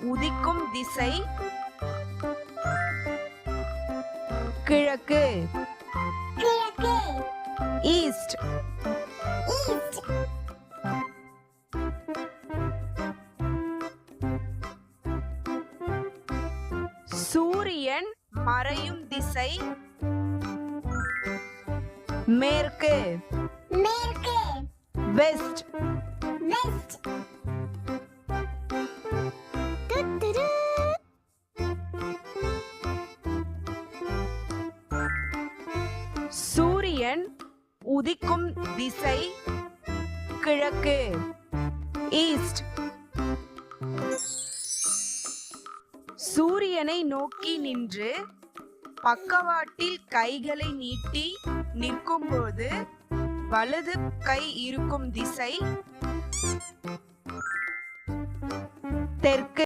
உதிக்கும் திசை கிழக்கு. கிழக்கு. ஈஸ்ட். ஈஸ்ட். சூரியன் மறையும் திசை மேற்கு. மேற்கு. வெஸ்ட். வெஸ்ட். துத்துரு. சூரியன் உதிக்கும் திசை கிழக்கு. ஈஸ்ட். சூரியனை நோக்கி நின்று பக்கவாட்டில் கைகளை நீட்டி நிற்கும்போது வலது கை இருக்கும் திசை தெற்கு.